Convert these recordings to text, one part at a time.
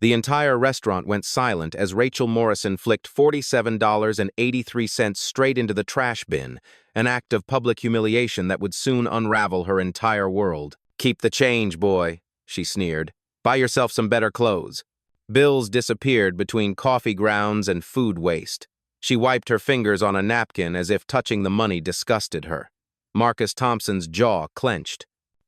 The entire restaurant went silent as Rachel Morrison flicked $47.83 straight into the trash bin, an act of public humiliation that would soon unravel her entire world. "Keep the change, boy," she sneered. "Buy yourself some better clothes." Bills disappeared between coffee grounds and food waste. She wiped her fingers on a napkin as if touching the money disgusted her. Marcus Thompson's jaw clenched.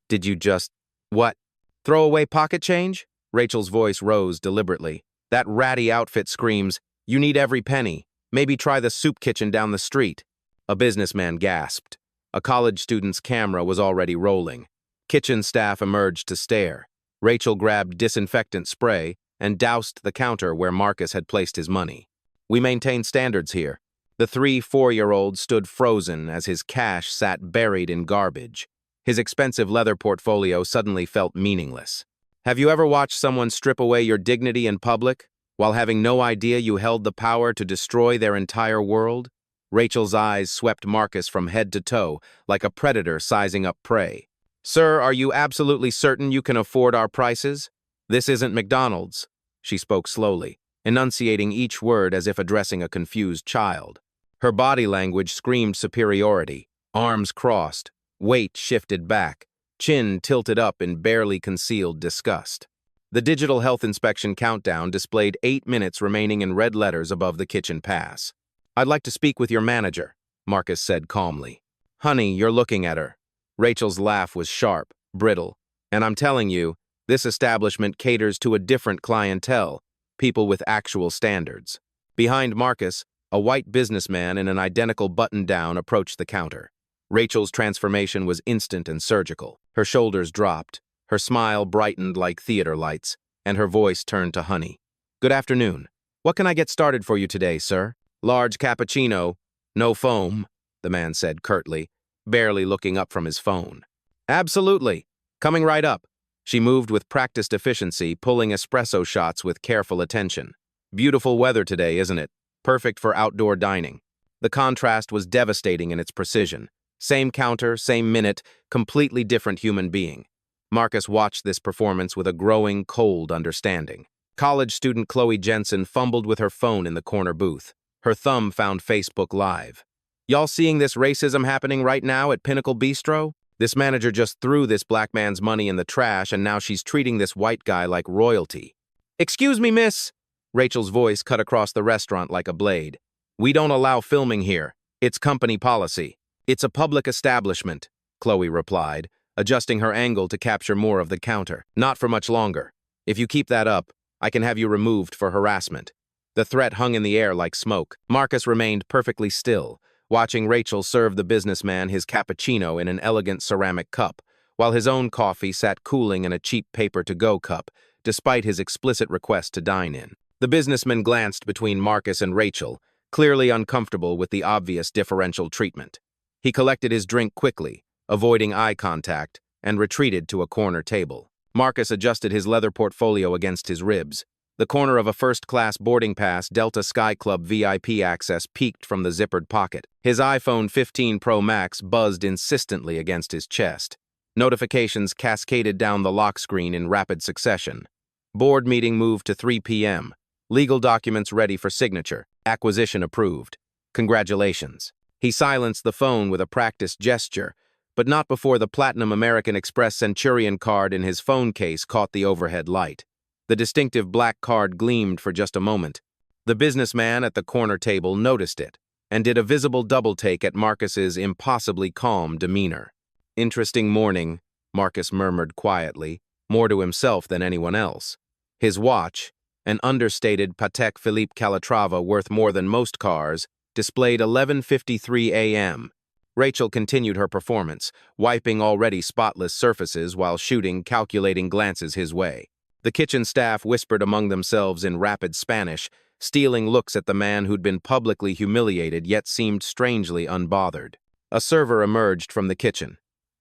"Did you just... what? Throw away pocket change?" Rachel's voice rose deliberately. "That ratty outfit screams, you need every penny. Maybe try the soup kitchen down the street." A businessman gasped. A college student's camera was already rolling. Kitchen staff emerged to stare. Rachel grabbed disinfectant spray and doused the counter where Marcus had placed his money. "We maintain standards here." The 3-4-year-old stood frozen as his cash sat buried in garbage. His expensive leather portfolio suddenly felt meaningless. Have you ever watched someone strip away your dignity in public, while having no idea you held the power to destroy their entire world? Rachel's eyes swept Marcus from head to toe, like a predator sizing up prey. "Sir, are you absolutely certain you can afford our prices? This isn't McDonald's." She spoke slowly, enunciating each word as if addressing a confused child. Her body language screamed superiority. Arms crossed, weight shifted back, chin tilted up in barely concealed disgust. The digital health inspection countdown displayed 8 minutes remaining in red letters above the kitchen pass. "I'd like to speak with your manager," Marcus said calmly. "Honey, you're looking at her." Rachel's laugh was sharp, brittle. "And I'm telling you, this establishment caters to a different clientele, people with actual standards." Behind Marcus, a white businessman in an identical button-down approached the counter. Rachel's transformation was instant and surgical. Her shoulders dropped, her smile brightened like theater lights, and her voice turned to honey. "Good afternoon. What can I get started for you today, sir?" "Large cappuccino, no foam," the man said curtly, barely looking up from his phone. "Absolutely. Coming right up." She moved with practiced efficiency, pulling espresso shots with careful attention. "Beautiful weather today, isn't it? Perfect for outdoor dining." The contrast was devastating in its precision. Same counter, same minute, completely different human being. Marcus watched this performance with a growing, cold understanding. College student Chloe Jensen fumbled with her phone in the corner booth. Her thumb found Facebook Live. "Y'all seeing this racism happening right now at Pinnacle Bistro? This manager just threw this black man's money in the trash and now she's treating this white guy like royalty." "Excuse me, miss." Rachel's voice cut across the restaurant like a blade. "We don't allow filming here. It's company policy." "It's a public establishment," Chloe replied, adjusting her angle to capture more of the counter. "Not for much longer. If you keep that up, I can have you removed for harassment." The threat hung in the air like smoke. Marcus remained perfectly still, watching Rachel serve the businessman his cappuccino in an elegant ceramic cup, while his own coffee sat cooling in a cheap paper-to-go cup, despite his explicit request to dine in. The businessman glanced between Marcus and Rachel, clearly uncomfortable with the obvious differential treatment. He collected his drink quickly, avoiding eye contact, and retreated to a corner table. Marcus adjusted his leather portfolio against his ribs. The corner of a first-class boarding pass Delta Sky Club VIP access peeked from the zippered pocket. His iPhone 15 Pro Max buzzed insistently against his chest. Notifications cascaded down the lock screen in rapid succession. Board meeting moved to 3 p.m. Legal documents ready for signature. Acquisition approved. Congratulations. He silenced the phone with a practiced gesture, but not before the Platinum American Express Centurion card in his phone case caught the overhead light. The distinctive black card gleamed for just a moment. The businessman at the corner table noticed it and did a visible double-take at Marcus's impossibly calm demeanor. "Interesting morning," Marcus murmured quietly, more to himself than anyone else. His watch, an understated Patek Philippe Calatrava worth more than most cars, displayed 11:53 a.m. Rachel continued her performance, wiping already spotless surfaces while shooting calculating glances his way. The kitchen staff whispered among themselves in rapid Spanish, stealing looks at the man who'd been publicly humiliated yet seemed strangely unbothered. A server emerged from the kitchen.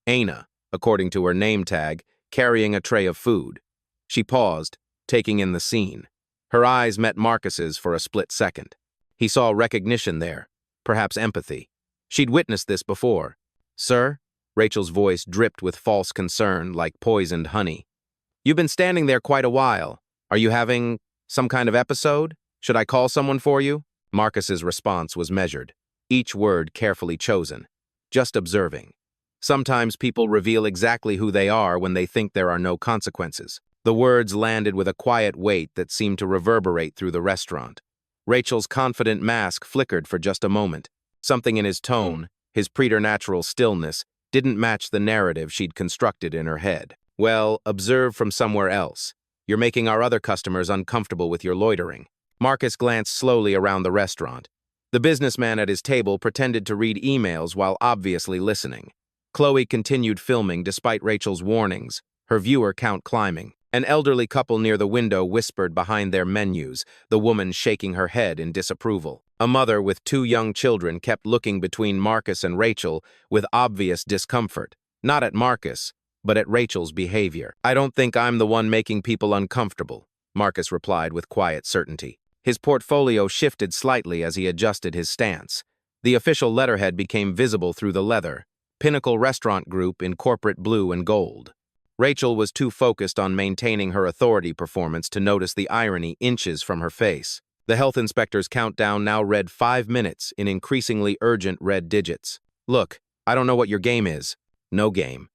Aina, according to her name tag, carrying a tray of food. She paused, taking in the scene. Her eyes met Marcus's for a split second. He saw recognition there, perhaps empathy. She'd witnessed this before. "Sir?" Rachel's voice dripped with false concern like poisoned honey. "You've been standing there quite a while. Are you having some kind of episode? Should I call someone for you? Marcus's response was measured, each word carefully chosen. Just observing. Sometimes people reveal exactly who they are when they think there are no consequences. The words landed with a quiet weight that seemed to reverberate through the restaurant. Rachel's confident mask flickered for just a moment. Something in his tone, his preternatural stillness, didn't match the narrative she'd constructed in her head. Well, observe from somewhere else. You're making our other customers uncomfortable with your loitering. Marcus glanced slowly around the restaurant. The businessman at his table pretended to read emails while obviously listening. Chloe continued filming despite Rachel's warnings, her viewer count climbing. An elderly couple near the window whispered behind their menus, the woman shaking her head in disapproval. A mother with 2 young children kept looking between Marcus and Rachel with obvious discomfort. Not at Marcus, but at Rachel's behavior. I don't think I'm the one making people uncomfortable, Marcus replied with quiet certainty. His portfolio shifted slightly as he adjusted his stance. The official letterhead became visible through the leather. Pinnacle Restaurant Group in corporate blue and gold. Rachel was too focused on maintaining her authority performance to notice the irony inches from her face. The health inspector's countdown now read 5 minutes in increasingly urgent red digits. Look, I don't know what your game is. No game.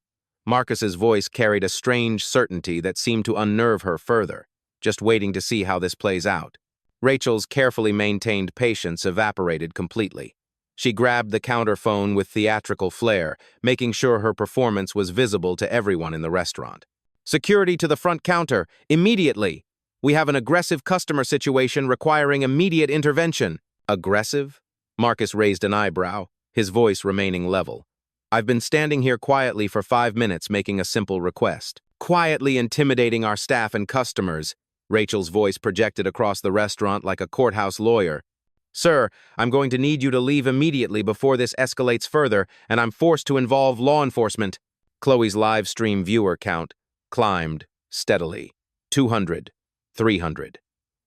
Marcus's voice carried a strange certainty that seemed to unnerve her further, just waiting to see how this plays out. Rachel's carefully maintained patience evaporated completely. She grabbed the counter phone with theatrical flair, making sure her performance was visible to everyone in the restaurant. Security to the front counter, immediately! We have an aggressive customer situation requiring immediate intervention. Aggressive? Marcus raised an eyebrow, his voice remaining level. I've been standing here quietly for 5 minutes making a simple request. Quietly intimidating our staff and customers. Rachel's voice projected across the restaurant like a courthouse lawyer. Sir, I'm going to need you to leave immediately before this escalates further, and I'm forced to involve law enforcement. Chloe's live stream viewer count climbed steadily. 200, 300,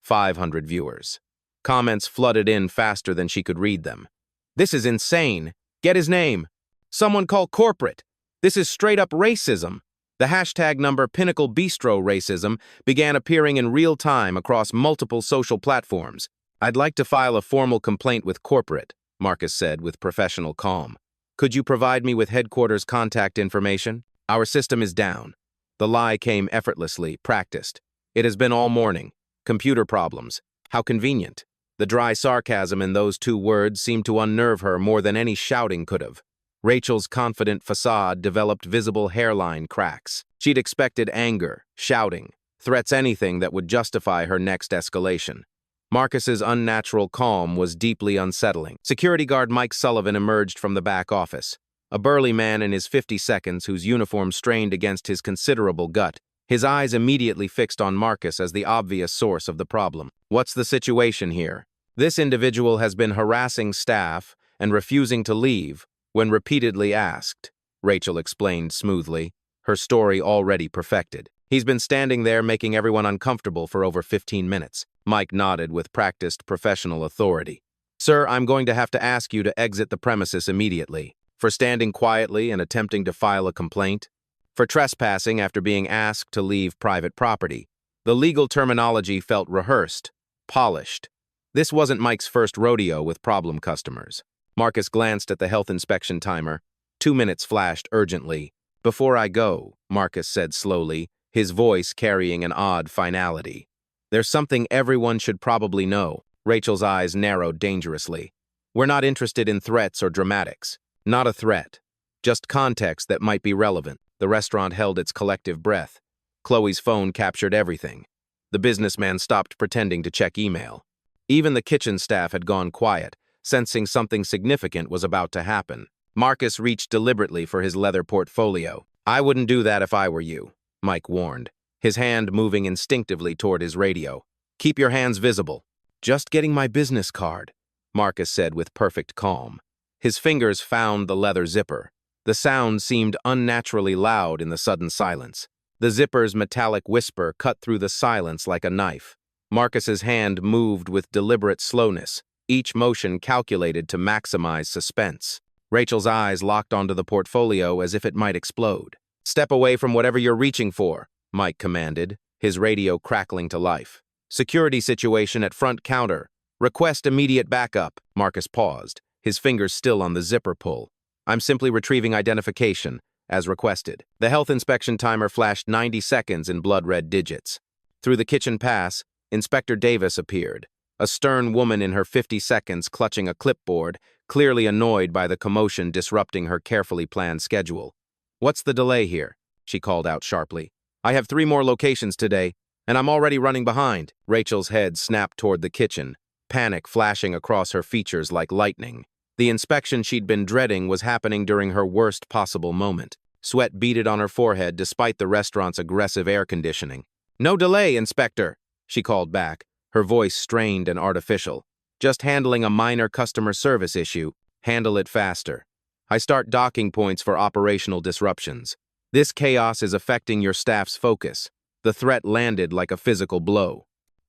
500 viewers. Comments flooded in faster than she could read them. This is insane. Get his name. Someone call corporate. This is straight up racism. The hashtag number Pinnacle Bistro Racism began appearing in real time across multiple social platforms. I'd like to file a formal complaint with corporate, Marcus said with professional calm. Could you provide me with headquarters contact information? Our system is down. The lie came effortlessly, practiced. It has been all morning. Computer problems. How convenient. The dry sarcasm in those 2 words seemed to unnerve her more than any shouting could have. Rachel's confident facade developed visible hairline cracks. She'd expected anger, shouting, threats, anything that would justify her next escalation. Marcus's unnatural calm was deeply unsettling. Security guard Mike Sullivan emerged from the back office. A burly man in his 50s whose uniform strained against his considerable gut. His eyes immediately fixed on Marcus as the obvious source of the problem. What's the situation here? This individual has been harassing staff and refusing to leave when repeatedly asked, Rachel explained smoothly, her story already perfected. He's been standing there making everyone uncomfortable for over 15 minutes. Mike nodded with practiced professional authority. Sir, I'm going to have to ask you to exit the premises immediately. For standing quietly and attempting to file a complaint. For trespassing after being asked to leave private property. The legal terminology felt rehearsed, polished. This wasn't Mike's first rodeo with problem customers. Marcus glanced at the health inspection timer. 2 minutes flashed urgently. Before I go, Marcus said slowly, his voice carrying an odd finality. There's something everyone should probably know. Rachel's eyes narrowed dangerously. We're not interested in threats or dramatics. Not a threat. Just context that might be relevant. The restaurant held its collective breath. Chloe's phone captured everything. The businessman stopped pretending to check email. Even the kitchen staff had gone quiet, sensing something significant was about to happen. Marcus reached deliberately for his leather portfolio. I wouldn't do that if I were you, Mike warned, his hand moving instinctively toward his radio. Keep your hands visible. Just getting my business card, Marcus said with perfect calm. His fingers found the leather zipper. The sound seemed unnaturally loud in the sudden silence. The zipper's metallic whisper cut through the silence like a knife. Marcus's hand moved with deliberate slowness, each motion calculated to maximize suspense. Rachel's eyes locked onto the portfolio as if it might explode. Step away from whatever you're reaching for, Mike commanded, his radio crackling to life. Security situation at front counter. Request immediate backup. Marcus paused, his fingers still on the zipper pull. I'm simply retrieving identification, as requested. The health inspection timer flashed 90 seconds in blood-red digits. Through the kitchen pass, Inspector Davis appeared, a stern woman in her 50 seconds clutching a clipboard, clearly annoyed by the commotion disrupting her carefully planned schedule. What's the delay here? She called out sharply. I have 3 more locations today, and I'm already running behind. Rachel's head snapped toward the kitchen, panic flashing across her features like lightning. The inspection she'd been dreading was happening during her worst possible moment. Sweat beaded on her forehead despite the restaurant's aggressive air conditioning. No delay, Inspector, she called back, her voice strained and artificial. Just handling a minor customer service issue. Handle it faster. I start docking points for operational disruptions. This chaos is affecting your staff's focus. The threat landed like a physical blow.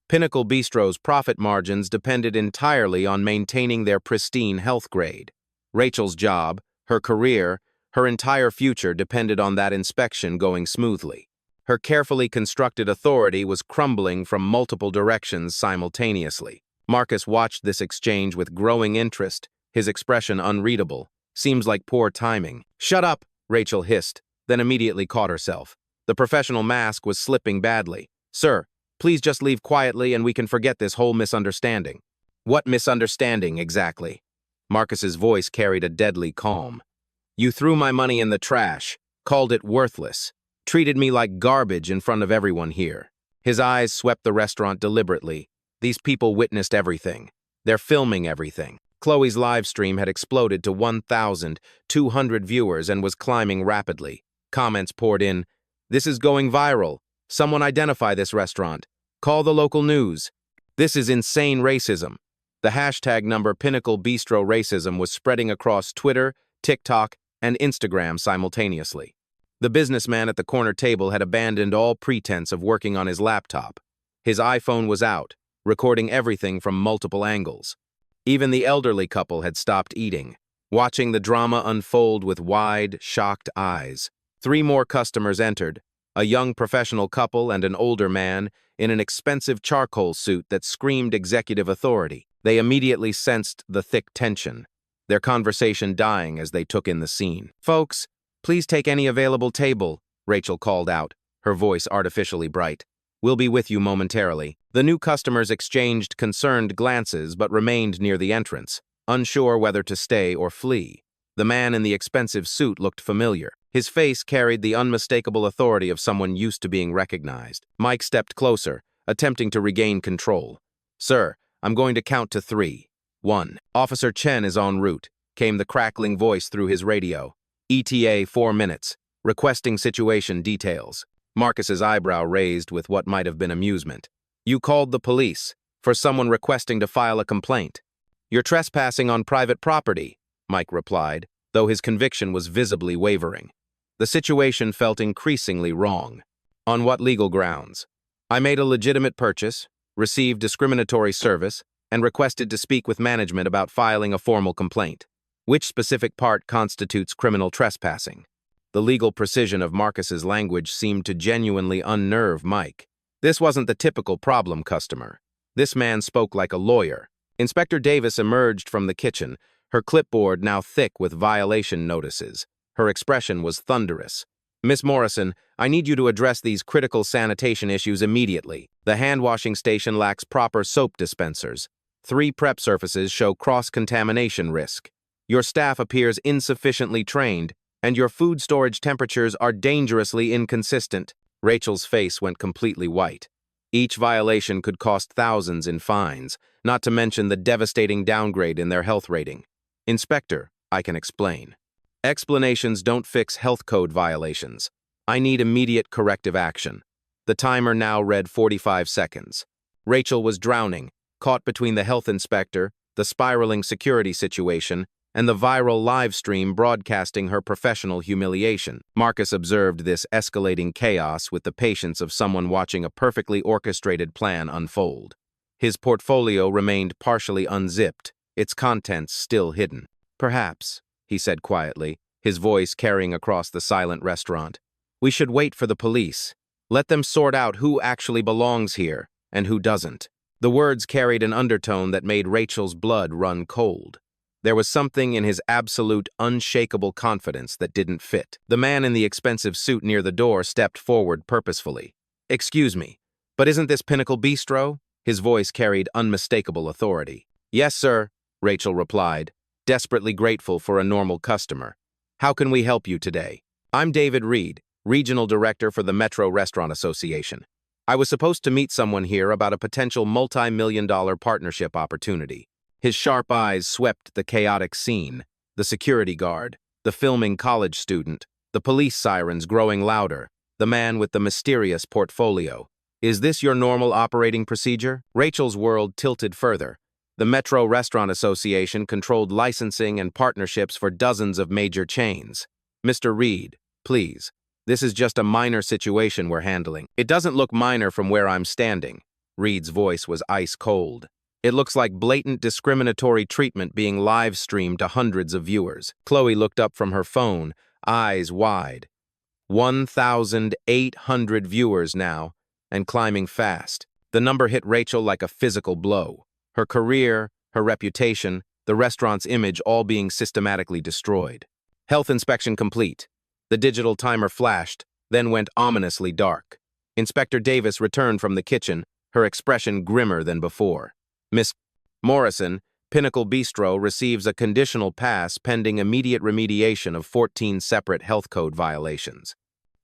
Pinnacle Bistro's profit margins depended entirely on maintaining their pristine health grade. Rachel's job, her career, her entire future depended on that inspection going smoothly. Her carefully constructed authority was crumbling from multiple directions simultaneously. Marcus watched this exchange with growing interest, his expression unreadable. Seems like poor timing. Shut up, Rachel hissed, then immediately caught herself. The professional mask was slipping badly. Sir, please just leave quietly and we can forget this whole misunderstanding. What misunderstanding, exactly? Marcus's voice carried a deadly calm. You threw my money in the trash, called it worthless, treated me like garbage in front of everyone here. His eyes swept the restaurant deliberately. These people witnessed everything. They're filming everything. Chloe's live stream had exploded to 1,200 viewers and was climbing rapidly. Comments poured in. This is going viral. Someone identify this restaurant. Call the local news. This is insane racism. The hashtag number Pinnacle Bistro Racism was spreading across Twitter, TikTok, and Instagram simultaneously. The businessman at the corner table had abandoned all pretense of working on his laptop. His iPhone was out, recording everything from multiple angles. Even the elderly couple had stopped eating, watching the drama unfold with wide, shocked eyes. 3 more customers entered, a young professional couple and an older man in an expensive charcoal suit that screamed executive authority. They immediately sensed the thick tension, their conversation dying as they took in the scene. Folks, please take any available table, Rachel called out, her voice artificially bright. We'll be with you momentarily. The new customers exchanged concerned glances but remained near the entrance, unsure whether to stay or flee. The man in the expensive suit looked familiar. His face carried the unmistakable authority of someone used to being recognized. Mike stepped closer, attempting to regain control. Sir, I'm going to count to 3. 1. Officer Chen is en route, came the crackling voice through his radio. ETA 4 minutes, requesting situation details. Marcus's eyebrow raised with what might have been amusement. You called the police for someone requesting to file a complaint. You're trespassing on private property, Mike replied, though his conviction was visibly wavering. The situation felt increasingly wrong. On what legal grounds? I made a legitimate purchase, received discriminatory service, and requested to speak with management about filing a formal complaint. Which specific part constitutes criminal trespassing? The legal precision of Marcus's language seemed to genuinely unnerve Mike. This wasn't the typical problem customer. This man spoke like a lawyer. Inspector Davis emerged from the kitchen, her clipboard now thick with violation notices. Her expression was thunderous. Miss Morrison, I need you to address these critical sanitation issues immediately. The hand-washing station lacks proper soap dispensers. 3 prep surfaces show cross-contamination risk. Your staff appears insufficiently trained, and your food storage temperatures are dangerously inconsistent. Rachel's face went completely white. Each violation could cost thousands in fines, not to mention the devastating downgrade in their health rating. Inspector, I can explain. Explanations don't fix health code violations. I need immediate corrective action. The timer now read 45 seconds. Rachel was drowning, caught between the health inspector, the spiraling security situation, and the viral live stream broadcasting her professional humiliation. Marcus observed this escalating chaos with the patience of someone watching a perfectly orchestrated plan unfold. His portfolio remained partially unzipped, its contents still hidden. Perhaps, he said quietly, his voice carrying across the silent restaurant. We should wait for the police. Let them sort out who actually belongs here and who doesn't. The words carried an undertone that made Rachel's blood run cold. There was something in his absolute, unshakable confidence that didn't fit. The man in the expensive suit near the door stepped forward purposefully. "Excuse me, but isn't this Pinnacle Bistro?" His voice carried unmistakable authority. "Yes, sir," Rachel replied, desperately grateful for a normal customer. "How can we help you today?" "I'm David Reed, Regional Director for the Metro Restaurant Association. I was supposed to meet someone here about a potential multi-million-dollar partnership opportunity." His sharp eyes swept the chaotic scene, the security guard, the filming college student, the police sirens growing louder, the man with the mysterious portfolio. "Is this your normal operating procedure?" Rachel's world tilted further. The Metro Restaurant Association controlled licensing and partnerships for dozens of major chains. "Mr. Reed, please. This is just a minor situation we're handling." "It doesn't look minor from where I'm standing." Reed's voice was ice cold. "It looks like blatant discriminatory treatment being live-streamed to hundreds of viewers." Chloe looked up from her phone, eyes wide. 1,800 viewers now, and climbing fast. The number hit Rachel like a physical blow. Her career, her reputation, the restaurant's image all being systematically destroyed. "Health inspection complete." The digital timer flashed, then went ominously dark. Inspector Davis returned from the kitchen, her expression grimmer than before. "Miss Morrison, Pinnacle Bistro receives a conditional pass pending immediate remediation of 14 separate health code violations.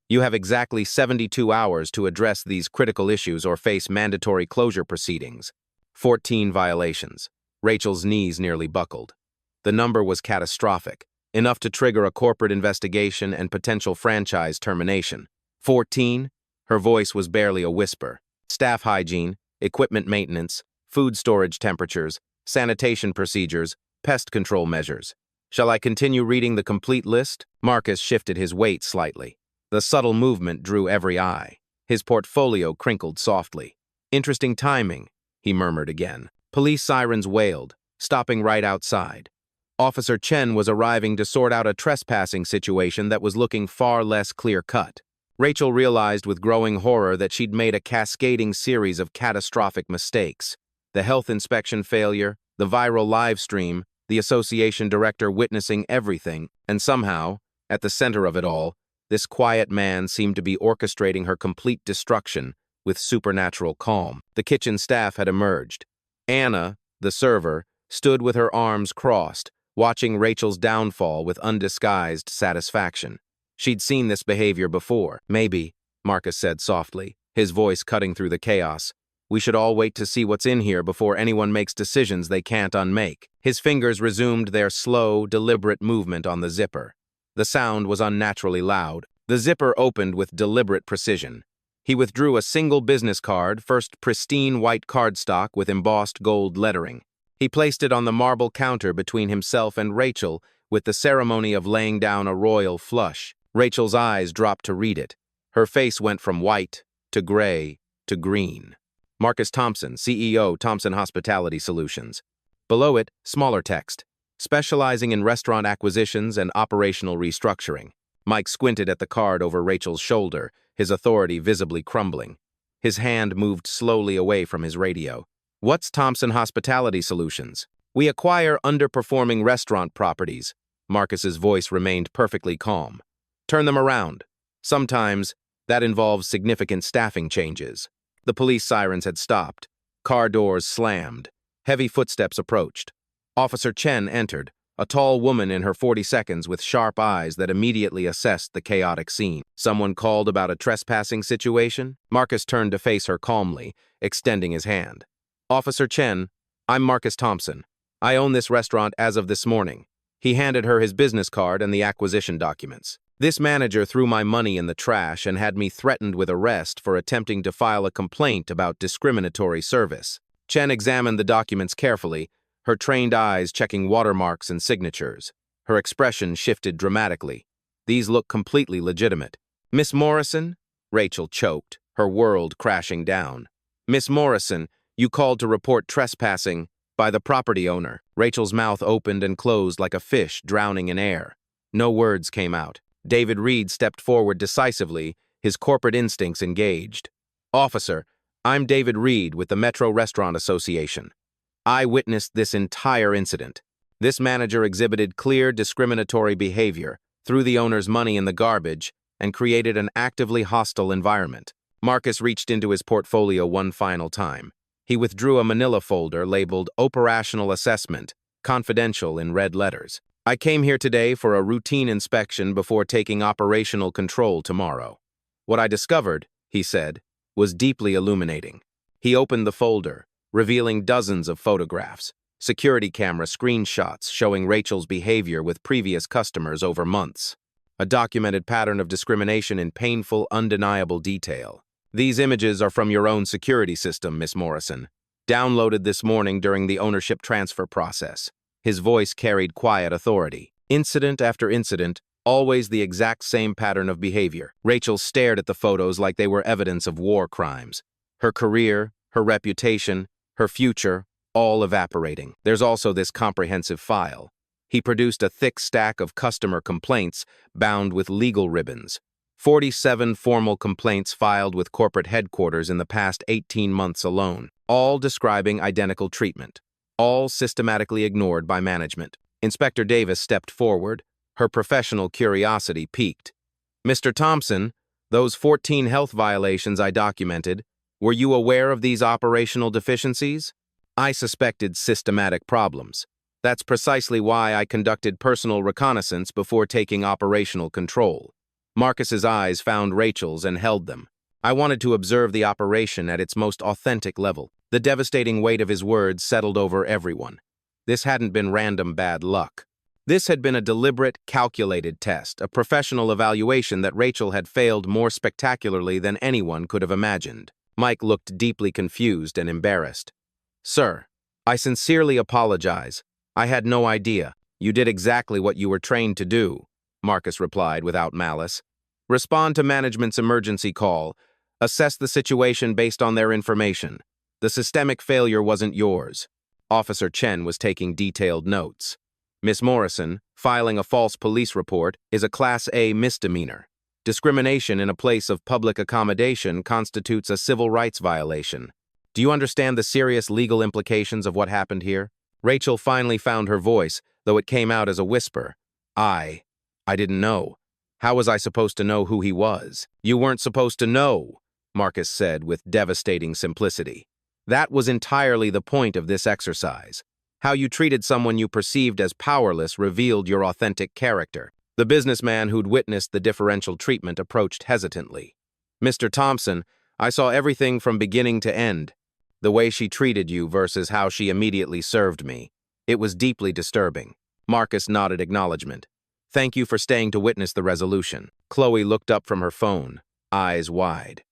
You have exactly 72 hours to address these critical issues or face mandatory closure proceedings." 14 violations. Rachel's knees nearly buckled. The number was catastrophic, enough to trigger a corporate investigation and potential franchise termination. 14? Her voice was barely a whisper. Staff hygiene, equipment maintenance, food storage temperatures, sanitation procedures, pest control measures. Shall I continue reading the complete list? Marcus shifted his weight slightly. The subtle movement drew every eye. His portfolio crinkled softly. "Interesting timing," he murmured again. Police sirens wailed, stopping right outside. Officer Chen was arriving to sort out a trespassing situation that was looking far less clear-cut. Rachel realized with growing horror that she'd made a cascading series of catastrophic mistakes. The health inspection failure, the viral live stream, the association director witnessing everything, and somehow, at the center of it all, this quiet man seemed to be orchestrating her complete destruction with supernatural calm. The kitchen staff had emerged. Anna, the server, stood with her arms crossed, watching Rachel's downfall with undisguised satisfaction. She'd seen this behavior before. "Maybe," Marcus said softly, his voice cutting through the chaos. "We should all wait to see what's in here before anyone makes decisions they can't unmake." His fingers resumed their slow, deliberate movement on the zipper. The sound was unnaturally loud. The zipper opened with deliberate precision. He withdrew a single business card, first pristine white cardstock with embossed gold lettering. He placed it on the marble counter between himself and Rachel with the ceremony of laying down a royal flush. Rachel's eyes dropped to read it. Her face went from white to gray to green. Marcus Thompson, CEO, Thompson Hospitality Solutions. Below it, smaller text, specializing in restaurant acquisitions and operational restructuring. Mike squinted at the card over Rachel's shoulder, his authority visibly crumbling. His hand moved slowly away from his radio. "What's Thompson Hospitality Solutions?" "We acquire underperforming restaurant properties." Marcus's voice remained perfectly calm. "Turn them around. Sometimes that involves significant staffing changes." The police sirens had stopped. Car doors slammed. Heavy footsteps approached. Officer Chen entered, a tall woman in her 40s with sharp eyes that immediately assessed the chaotic scene. "Someone called about a trespassing situation?" Marcus turned to face her calmly, extending his hand. "Officer Chen, I'm Marcus Thompson. I own this restaurant as of this morning." He handed her his business card and the acquisition documents. "This manager threw my money in the trash and had me threatened with arrest for attempting to file a complaint about discriminatory service." Chen examined the documents carefully, her trained eyes checking watermarks and signatures. Her expression shifted dramatically. "These look completely legitimate." "Miss Morrison?" Rachel choked, her world crashing down. "Miss Morrison, you called to report trespassing by the property owner." Rachel's mouth opened and closed like a fish drowning in air. No words came out. David Reed stepped forward decisively, his corporate instincts engaged. "Officer, I'm David Reed with the Metro Restaurant Association. I witnessed this entire incident. This manager exhibited clear discriminatory behavior, threw the owner's money in the garbage, and created an actively hostile environment." Marcus reached into his portfolio one final time. He withdrew a manila folder labeled Operational Assessment, Confidential in red letters. "I came here today for a routine inspection before taking operational control tomorrow. What I discovered," he said, "was deeply illuminating." He opened the folder, revealing dozens of photographs, security camera screenshots showing Rachel's behavior with previous customers over months. A documented pattern of discrimination in painful, undeniable detail. "These images are from your own security system, Miss Morrison. Downloaded this morning during the ownership transfer process." His voice carried quiet authority. Incident after incident, always the exact same pattern of behavior. Rachel stared at the photos like they were evidence of war crimes. Her career, her reputation, her future, all evaporating. "There's also this comprehensive file." He produced a thick stack of customer complaints bound with legal ribbons. 47 formal complaints filed with corporate headquarters in the past 18 months alone, all describing identical treatment, all systematically ignored by management. Inspector Davis stepped forward, her professional curiosity piqued. "Mr. Thompson, those 14 health violations I documented, were you aware of these operational deficiencies?" "I suspected systematic problems. That's precisely why I conducted personal reconnaissance before taking operational control." Marcus's eyes found Rachel's and held them. "I wanted to observe the operation at its most authentic level." The devastating weight of his words settled over everyone. This hadn't been random bad luck. This had been a deliberate, calculated test, a professional evaluation that Rachel had failed more spectacularly than anyone could have imagined. Mike looked deeply confused and embarrassed. "Sir, I sincerely apologize. I had no idea. You did exactly what you were trained to do," Marcus replied without malice. "Respond to management's emergency call. Assess the situation based on their information. The systemic failure wasn't yours." Officer Chen was taking detailed notes. "Miss Morrison, filing a false police report is a Class A misdemeanor. Discrimination in a place of public accommodation constitutes a civil rights violation. Do you understand the serious legal implications of what happened here?" Rachel finally found her voice, though it came out as a whisper. I didn't know. How was I supposed to know who he was?" "You weren't supposed to know," Marcus said with devastating simplicity. "That was entirely the point of this exercise. How you treated someone you perceived as powerless revealed your authentic character." The businessman who'd witnessed the differential treatment approached hesitantly. "Mr. Thompson, I saw everything from beginning to end. The way she treated you versus how she immediately served me. It was deeply disturbing." Marcus nodded acknowledgement. "Thank you for staying to witness the resolution." Chloe looked up from her phone, eyes wide.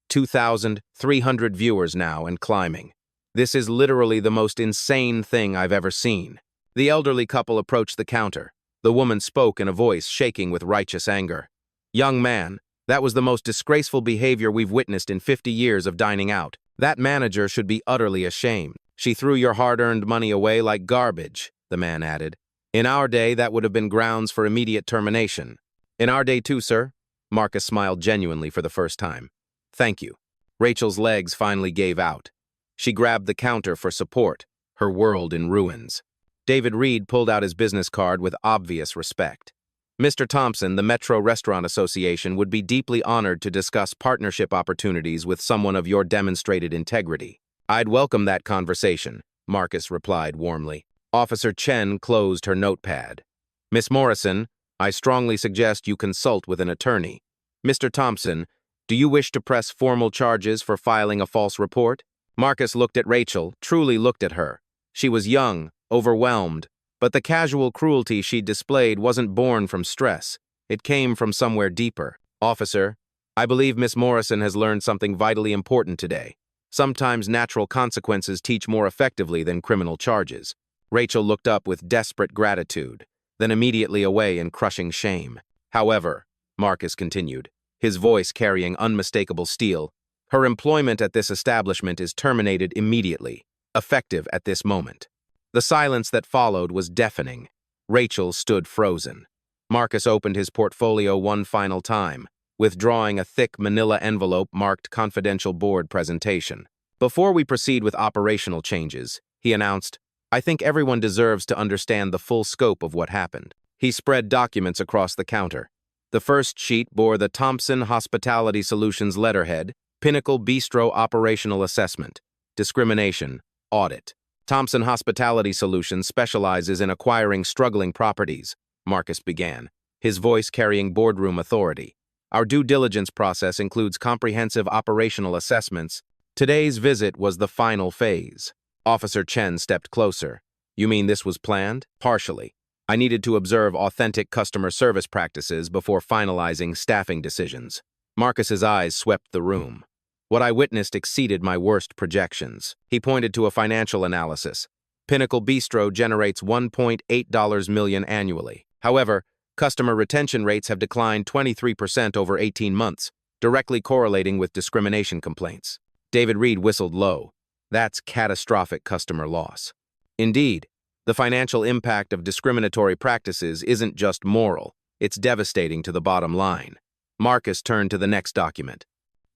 2,300 viewers now and climbing. This is literally the most insane thing I've ever seen. The elderly couple approached the counter. The woman spoke in a voice shaking with righteous anger. "Young man, that was the most disgraceful behavior we've witnessed in 50 years of dining out. That manager should be utterly ashamed. She threw your hard-earned money away like garbage," the man added. "In our day, that would have been grounds for immediate termination." "In our day too, sir." Marcus smiled genuinely for the first time. "Thank you." Rachel's legs finally gave out. She grabbed the counter for support, her world in ruins. David Reed pulled out his business card with obvious respect. "Mr. Thompson, the Metro Restaurant Association would be deeply honored to discuss partnership opportunities with someone of your demonstrated integrity." "I'd welcome that conversation," Marcus replied warmly. Officer Chen closed her notepad. "Miss Morrison, I strongly suggest you consult with an attorney. Mr. Thompson, do you wish to press formal charges for filing a false report?" Marcus looked at Rachel, truly looked at her. She was young, overwhelmed, but the casual cruelty she displayed wasn't born from stress. It came from somewhere deeper. "Officer, I believe Miss Morrison has learned something vitally important today. Sometimes natural consequences teach more effectively than criminal charges." Rachel looked up with desperate gratitude, then immediately away in crushing shame. "However," Marcus continued, his voice carrying unmistakable steel, "her employment at this establishment is terminated immediately, effective at this moment." The silence that followed was deafening. Rachel stood frozen. Marcus opened his portfolio one final time, withdrawing a thick manila envelope marked confidential board presentation. Before we proceed with operational changes, he announced, I think everyone deserves to understand the full scope of what happened. He spread documents across the counter. The first sheet bore the Thompson Hospitality Solutions letterhead, Pinnacle Bistro Operational Assessment, Discrimination, Audit. Thompson Hospitality Solutions specializes in acquiring struggling properties, Marcus began, his voice carrying boardroom authority. Our due diligence process includes comprehensive operational assessments. Today's visit was the final phase. Officer Chen stepped closer. You mean this was planned? Partially. I needed to observe authentic customer service practices before finalizing staffing decisions. Marcus's eyes swept the room. What I witnessed exceeded my worst projections. He pointed to a financial analysis. Pinnacle Bistro generates $1.8 million annually. However, customer retention rates have declined 23% over 18 months, directly correlating with discrimination complaints. David Reed whistled low. That's catastrophic customer loss. Indeed, the financial impact of discriminatory practices isn't just moral, it's devastating to the bottom line. Marcus turned to the next document.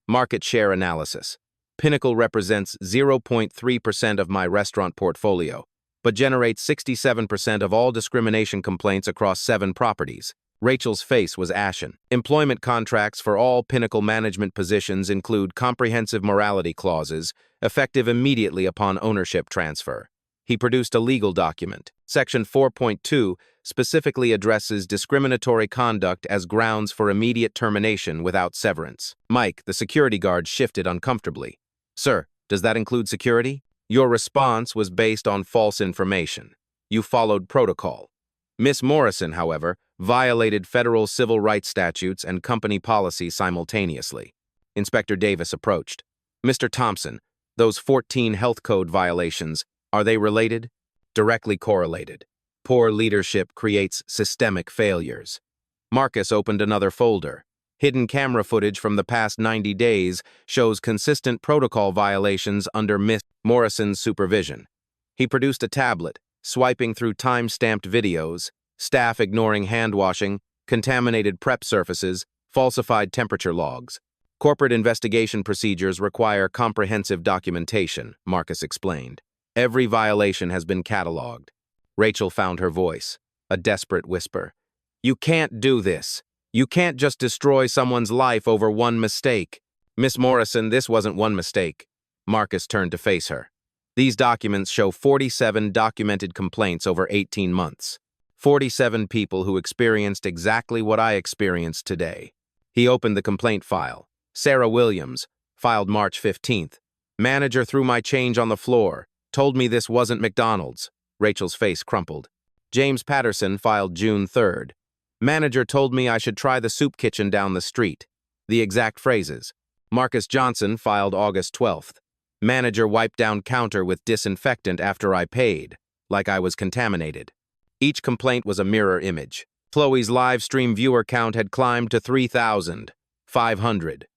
Market share analysis. Pinnacle represents 0.3% of my restaurant portfolio, but generates 67% of all discrimination complaints across 7 properties. Rachel's face was ashen. Employment contracts for all Pinnacle management positions include comprehensive morality clauses, effective immediately upon ownership transfer. He produced a legal document. Section 4.2 specifically addresses discriminatory conduct as grounds for immediate termination without severance. Mike, the security guard, shifted uncomfortably. Sir, does that include security? Your response was based on false information. You followed protocol. Miss Morrison, however, violated federal civil rights statutes and company policy simultaneously. Inspector Davis approached. Mr. Thompson, those 14 health code violations, are they related? Directly correlated. Poor leadership creates systemic failures. Marcus opened another folder. Hidden camera footage from the past 90 days shows consistent protocol violations under Miss Morrison's supervision. He produced a tablet, swiping through time-stamped videos, staff ignoring hand-washing, contaminated prep surfaces, falsified temperature logs. Corporate investigation procedures require comprehensive documentation, Marcus explained. Every violation has been cataloged. Rachel found her voice, a desperate whisper. You can't do this. You can't just destroy someone's life over one mistake. Miss Morrison, this wasn't one mistake. Marcus turned to face her. These documents show 47 documented complaints over 18 months. 47 people who experienced exactly what I experienced today. He opened the complaint file. Sarah Williams, filed March 15th. Manager threw my change on the floor. Told me this wasn't McDonald's. Rachel's face crumpled. James Patterson filed June 3rd. Manager told me I should try the soup kitchen down the street. The exact phrases. Marcus Johnson filed August 12th. Manager wiped down counter with disinfectant after I paid, like I was contaminated. Each complaint was a mirror image. Chloe's live stream viewer count had climbed to 3,500.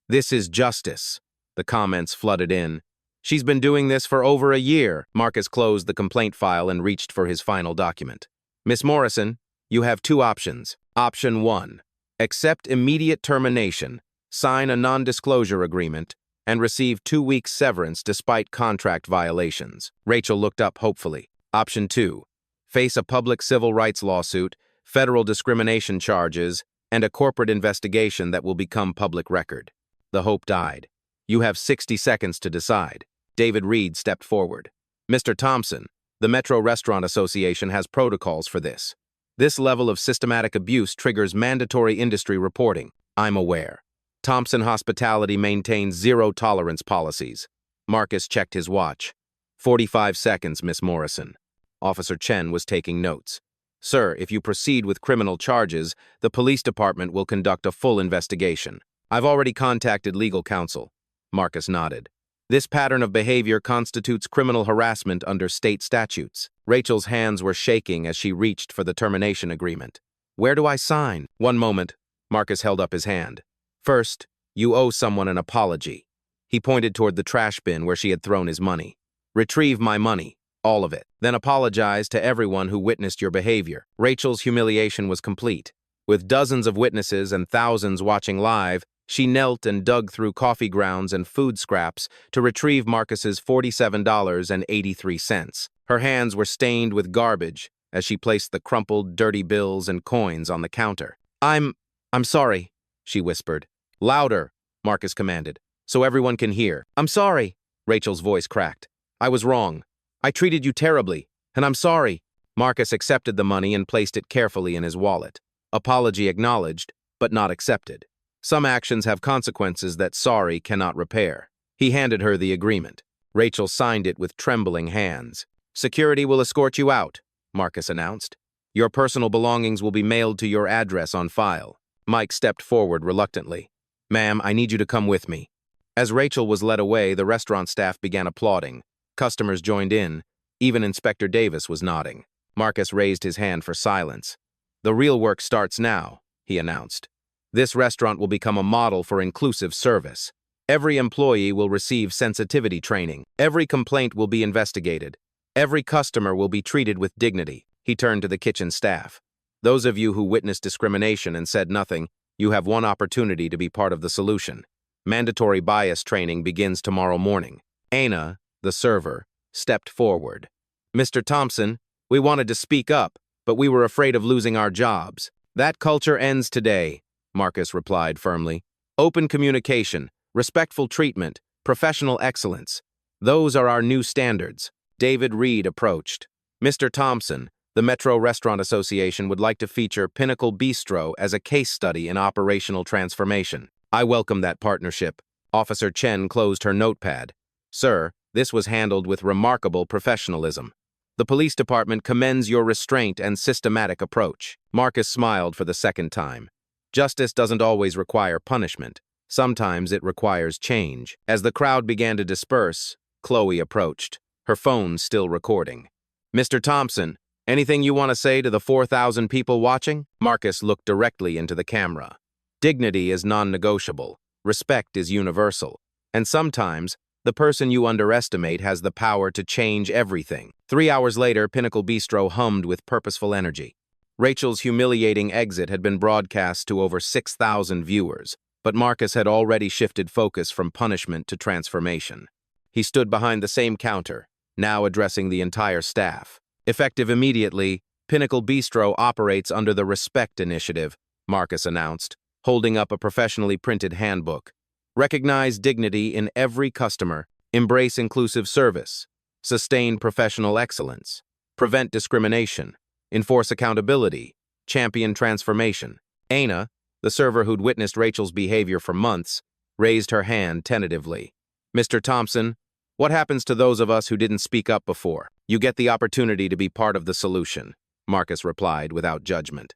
This is justice. The comments flooded in. She's been doing this for over a year. Marcus closed the complaint file and reached for his final document. Miss Morrison, you have 2 options. Option 1. Accept immediate termination, sign a non-disclosure agreement, and receive 2 weeks severance despite contract violations. Rachel looked up hopefully. Option 2. Face a public civil rights lawsuit, federal discrimination charges, and a corporate investigation that will become public record. The hope died. You have 60 seconds to decide. David Reed stepped forward. Mr. Thompson, the Metro Restaurant Association has protocols for this. This level of systematic abuse triggers mandatory industry reporting. I'm aware. Thompson Hospitality maintains zero-tolerance policies. Marcus checked his watch. 45 seconds, Miss Morrison. Officer Chen was taking notes. Sir, if you proceed with criminal charges, the police department will conduct a full investigation. I've already contacted legal counsel. Marcus nodded. This pattern of behavior constitutes criminal harassment under state statutes. Rachel's hands were shaking as she reached for the termination agreement. Where do I sign? 1 moment. Marcus held up his hand. First, you owe someone an apology. He pointed toward the trash bin where she had thrown his money. Retrieve my money, all of it. Then apologize to everyone who witnessed your behavior. Rachel's humiliation was complete. With dozens of witnesses and thousands watching live, she knelt and dug through coffee grounds and food scraps to retrieve Marcus's $47.83. Her hands were stained with garbage as she placed the crumpled, dirty bills and coins on the counter. I'm sorry, she whispered. Louder, Marcus commanded, so everyone can hear. I'm sorry, Rachel's voice cracked. I was wrong. I treated you terribly, and I'm sorry. Marcus accepted the money and placed it carefully in his wallet. Apology acknowledged, but not accepted. Some actions have consequences that sorry cannot repair. He handed her the agreement. Rachel signed it with trembling hands. Security will escort you out, Marcus announced. Your personal belongings will be mailed to your address on file. Mike stepped forward reluctantly. Ma'am, I need you to come with me. As Rachel was led away, the restaurant staff began applauding. Customers joined in. Even Inspector Davis was nodding. Marcus raised his hand for silence. The real work starts now, he announced. This restaurant will become a model for inclusive service. Every employee will receive sensitivity training. Every complaint will be investigated. Every customer will be treated with dignity. He turned to the kitchen staff. Those of you who witnessed discrimination and said nothing, you have one opportunity to be part of the solution. Mandatory bias training begins tomorrow morning. Anna, the server, stepped forward. Mr. Thompson, we wanted to speak up, but we were afraid of losing our jobs. That culture ends today, Marcus replied firmly. Open communication, respectful treatment, professional excellence. Those are our new standards. David Reed approached. Mr. Thompson, the Metro Restaurant Association would like to feature Pinnacle Bistro as a case study in operational transformation. I welcome that partnership. Officer Chen closed her notepad. Sir, this was handled with remarkable professionalism. The police department commends your restraint and systematic approach. Marcus smiled for the second time. Justice doesn't always require punishment. Sometimes it requires change. As the crowd began to disperse, Chloe approached, her phone still recording. Mr. Thompson, anything you want to say to the 4,000 people watching? Marcus looked directly into the camera. Dignity is non-negotiable. Respect is universal. And sometimes, the person you underestimate has the power to change everything. 3 hours later, Pinnacle Bistro hummed with purposeful energy. Rachel's humiliating exit had been broadcast to over 6,000 viewers, but Marcus had already shifted focus from punishment to transformation. He stood behind the same counter, now addressing the entire staff. Effective immediately, Pinnacle Bistro operates under the Respect Initiative, Marcus announced, holding up a professionally printed handbook. Recognize dignity in every customer, embrace inclusive service, sustain professional excellence, prevent discrimination, enforce accountability, champion transformation. Anna, the server who'd witnessed Rachel's behavior for months, raised her hand tentatively. Mr. Thompson, what happens to those of us who didn't speak up before? You get the opportunity to be part of the solution, Marcus replied without judgment.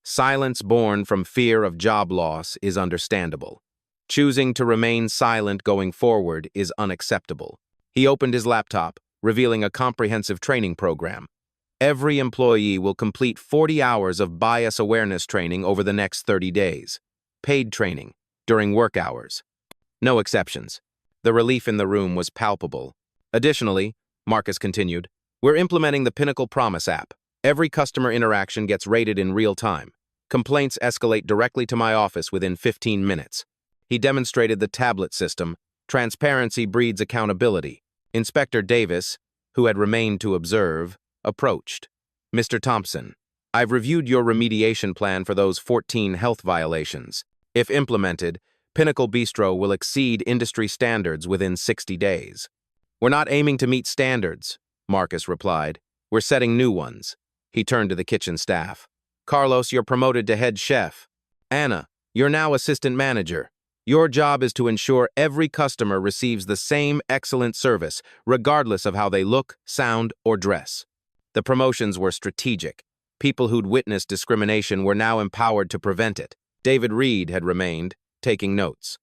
Silence born from fear of job loss is understandable. Choosing to remain silent going forward is unacceptable. He opened his laptop, revealing a comprehensive training program. Every employee will complete 40 hours of bias awareness training over the next 30 days. Paid training, during work hours. No exceptions. The relief in the room was palpable. Additionally, Marcus continued, we're implementing the Pinnacle Promise app. Every customer interaction gets rated in real time. Complaints escalate directly to my office within 15 minutes. He demonstrated the tablet system. Transparency breeds accountability. Inspector Davis, who had remained to observe, approached. Mr. Thompson, I've reviewed your remediation plan for those 14 health violations. If implemented, Pinnacle Bistro will exceed industry standards within 60 days. We're not aiming to meet standards, Marcus replied. We're setting new ones. He turned to the kitchen staff. Carlos, you're promoted to head chef. Anna, you're now assistant manager. Your job is to ensure every customer receives the same excellent service, regardless of how they look, sound, or dress. The promotions were strategic. People who'd witnessed discrimination were now empowered to prevent it. David Reed had remained, taking notes.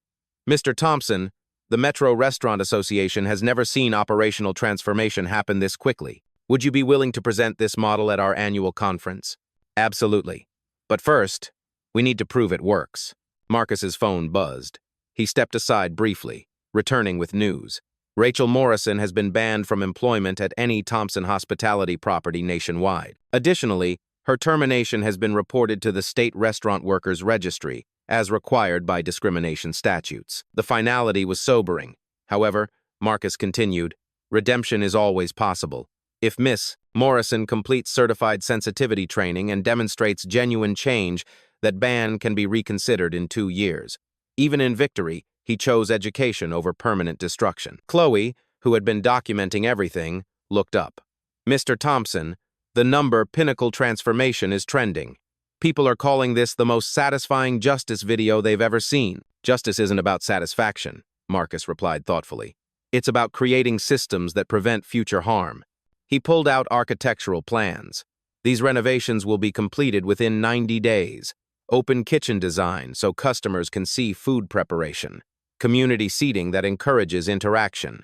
Mr. Thompson, the Metro Restaurant Association has never seen operational transformation happen this quickly. Would you be willing to present this model at our annual conference? Absolutely. But first, we need to prove it works. Marcus's phone buzzed. He stepped aside briefly, returning with news. Rachel Morrison has been banned from employment at any Thompson hospitality property nationwide. Additionally, Her termination has been reported to the State Restaurant Workers Registry, as required by discrimination statutes. The finality was sobering. However, Marcus continued, redemption is always possible. If Miss Morrison completes certified sensitivity training and demonstrates genuine change, that ban can be reconsidered in 2 years. Even in victory, he chose education over permanent destruction. Chloe, who had been documenting everything, looked up. Mr. Thompson, the number Pinnacle transformation is trending. People are calling this the most satisfying justice video they've ever seen. Justice isn't about satisfaction, Marcus replied thoughtfully. It's about creating systems that prevent future harm. He pulled out architectural plans. These renovations will be completed within 90 days. Open kitchen design so customers can see food preparation. Community seating that encourages interaction.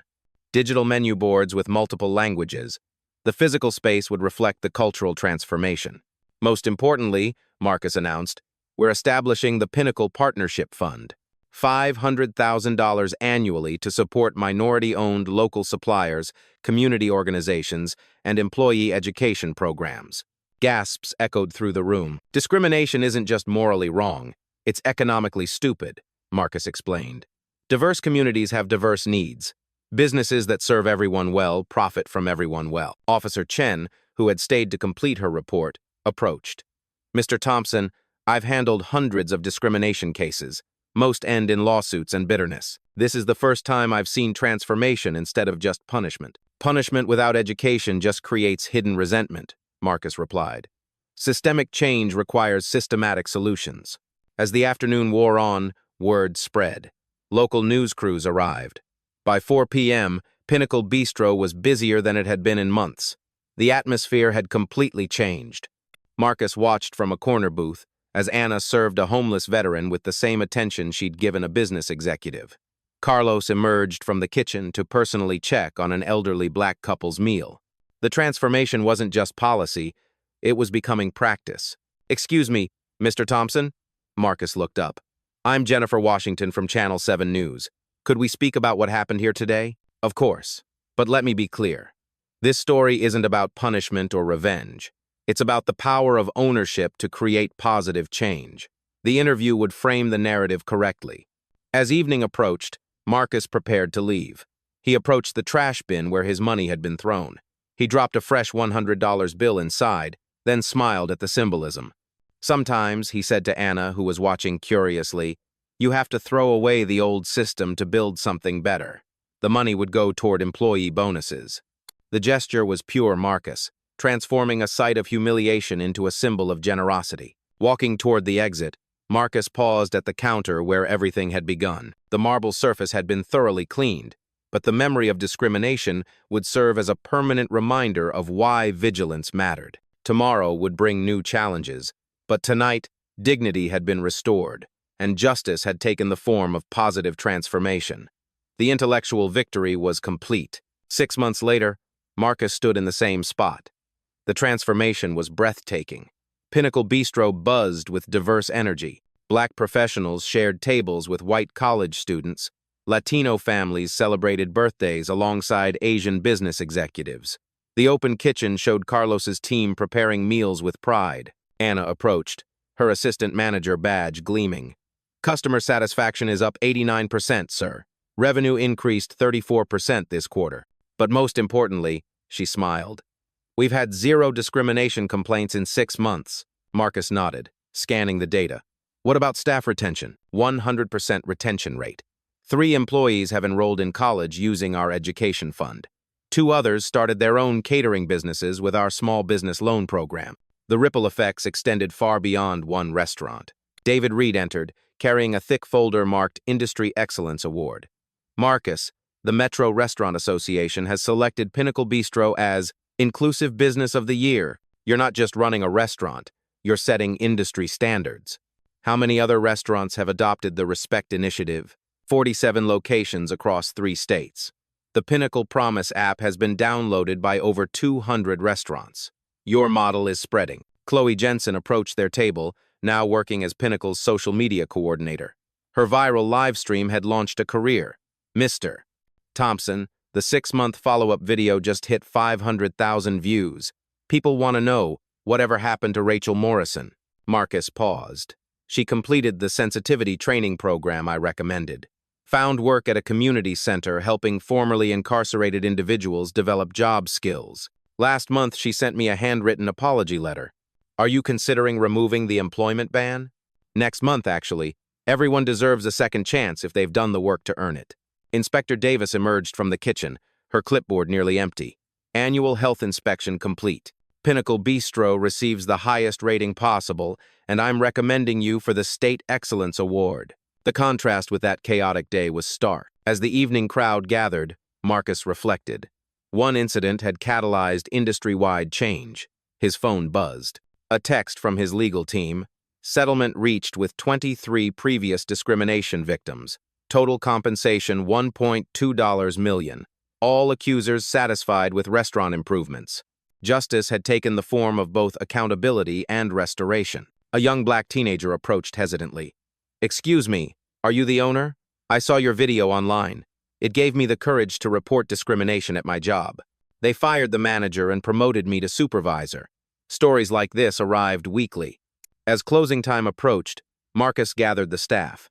Digital menu boards with multiple languages. The physical space would reflect the cultural transformation. Most importantly, Marcus announced, we're establishing the Pinnacle Partnership Fund. $500,000 annually to support minority-owned local suppliers, community organizations, and employee education programs. Gasps echoed through the room. Discrimination isn't just morally wrong, it's economically stupid, Marcus explained. Diverse communities have diverse needs. Businesses that serve everyone well profit from everyone well. Officer Chen, who had stayed to complete her report, approached. Mr. Thompson, I've handled hundreds of discrimination cases. Most end in lawsuits and bitterness. This is the first time I've seen transformation instead of just punishment. Punishment without education just creates hidden resentment, Marcus replied. Systemic change requires systematic solutions. As the afternoon wore on, word spread. Local news crews arrived. By 4 p.m., Pinnacle Bistro was busier than it had been in months. The atmosphere had completely changed. Marcus watched from a corner booth as Anna served a homeless veteran with the same attention she'd given a business executive. Carlos emerged from the kitchen to personally check on an elderly black couple's meal. The transformation wasn't just policy, it was becoming practice. Excuse me, Mr. Thompson? Marcus looked up. I'm Jennifer Washington from Channel 7 News. Could we speak about what happened here today? Of course. But let me be clear. This story isn't about punishment or revenge. It's about the power of ownership to create positive change. The interview would frame the narrative correctly. As evening approached, Marcus prepared to leave. He approached the trash bin where his money had been thrown. He dropped a fresh $100 bill inside, then smiled at the symbolism. Sometimes, he said to Anna, who was watching curiously, you have to throw away the old system to build something better. The money would go toward employee bonuses. The gesture was pure Marcus, transforming a site of humiliation into a symbol of generosity. Walking toward the exit, Marcus paused at the counter where everything had begun. The marble surface had been thoroughly cleaned, but the memory of discrimination would serve as a permanent reminder of why vigilance mattered. Tomorrow would bring new challenges, but tonight, dignity had been restored, and justice had taken the form of positive transformation. The intellectual victory was complete. 6 months later, Marcus stood in the same spot. The transformation was breathtaking. Pinnacle Bistro buzzed with diverse energy. Black professionals shared tables with white college students. Latino families celebrated birthdays alongside Asian business executives. The open kitchen showed Carlos's team preparing meals with pride. Anna approached, her assistant manager badge gleaming. Customer satisfaction is up 89%, sir. Revenue increased 34% this quarter. But most importantly, she smiled. We've had 0 discrimination complaints in 6 months. Marcus nodded, scanning the data. What about staff retention? 100% retention rate. 3 employees have enrolled in college using our education fund. 2 others started their own catering businesses with our small business loan program. The ripple effects extended far beyond one restaurant. David Reed entered, carrying a thick folder marked Industry Excellence Award. Marcus, the Metro Restaurant Association, has selected Pinnacle Bistro as Inclusive Business of the Year. You're not just running a restaurant, you're setting industry standards. How many other restaurants have adopted the Respect Initiative? 47 locations across 3 states. The Pinnacle Promise app has been downloaded by over 200 restaurants. Your model is spreading. Chloe Jensen approached their table, now working as Pinnacle's social media coordinator. Her viral live stream had launched a career. Mr. Thompson, the 6-month follow-up video just hit 500,000 views. People want to know, Whatever happened to Rachel Morrison? Marcus paused. She completed the sensitivity training program I recommended. Found work at a community center helping formerly incarcerated individuals develop job skills. Last month, she sent me a handwritten apology letter. Are you considering removing the employment ban? Next month, actually. Everyone deserves a second chance if they've done the work to earn it. Inspector Davis emerged from the kitchen, her clipboard nearly empty. Annual health inspection complete. Pinnacle Bistro receives the highest rating possible, and I'm recommending you for the State Excellence Award. The contrast with that chaotic day was stark. As the evening crowd gathered, Marcus reflected. One incident had catalyzed industry-wide change. His phone buzzed. A text from his legal team. Settlement reached with 23 previous discrimination victims. Total compensation $1.2 million. All accusers satisfied with restaurant improvements. Justice had taken the form of both accountability and restoration. A young black teenager approached hesitantly. Excuse me, are you the owner? I saw your video online. It gave me the courage to report discrimination at my job. They fired the manager and promoted me to supervisor. Stories like this arrived weekly. As closing time approached, Marcus gathered the staff.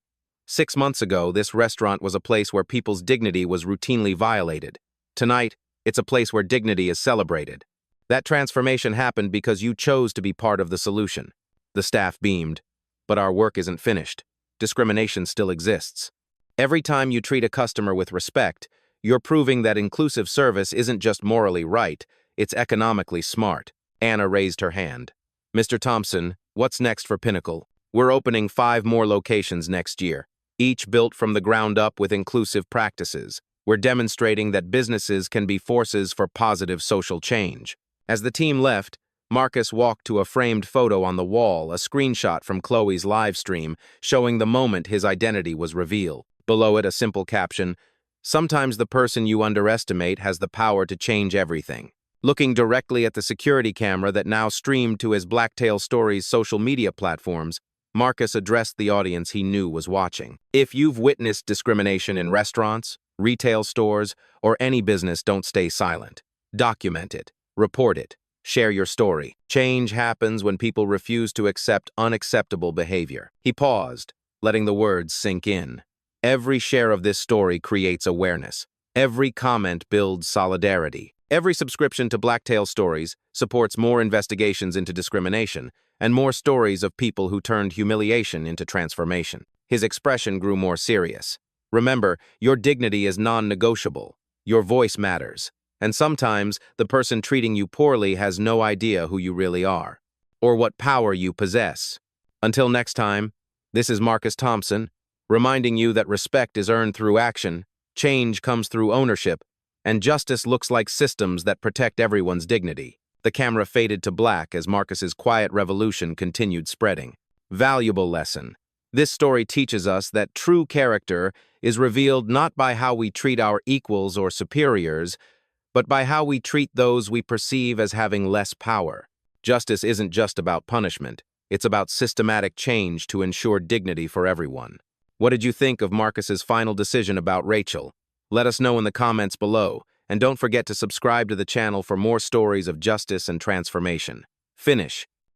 6 months ago, this restaurant was a place where people's dignity was routinely violated. Tonight, it's a place where dignity is celebrated. That transformation happened because you chose to be part of the solution. The staff beamed. But our work isn't finished. Discrimination still exists. Every time you treat a customer with respect, you're proving that inclusive service isn't just morally right, it's economically smart. Anna raised her hand. Mr. Thompson, what's next for Pinnacle? We're opening 5 more locations next year, each built from the ground up with inclusive practices. We're demonstrating that businesses can be forces for positive social change. As the team left, Marcus walked to a framed photo on the wall, a screenshot from Chloe's live stream, showing the moment his identity was revealed. Below it, a simple caption, "Sometimes the person you underestimate has the power to change everything." Looking directly at the security camera that now streamed to his Blacktail Stories social media platforms, Marcus addressed the audience he knew was watching. If you've witnessed discrimination in restaurants, retail stores, or any business, don't stay silent. Document it. Report it. Share your story. Change happens when people refuse to accept unacceptable behavior. He paused, letting the words sink in. Every share of this story creates awareness. Every comment builds solidarity. Every subscription to Blacktail Stories supports more investigations into discrimination and more stories of people who turned humiliation into transformation. His expression grew more serious. Remember, your dignity is non-negotiable. Your voice matters. And sometimes, the person treating you poorly has no idea who you really are, or what power you possess. Until next time, this is Marcus Thompson, reminding you that respect is earned through action, change comes through ownership, and justice looks like systems that protect everyone's dignity. The camera faded to black as Marcus's quiet revolution continued spreading. Valuable lesson. This story teaches us that true character is revealed not by how we treat our equals or superiors, but by how we treat those we perceive as having less power. Justice isn't just about punishment. It's about systematic change to ensure dignity for everyone. What did you think of Marcus's final decision about Rachel? Let us know in the comments below, and don't forget to subscribe to the channel for more stories of justice and transformation. Finish.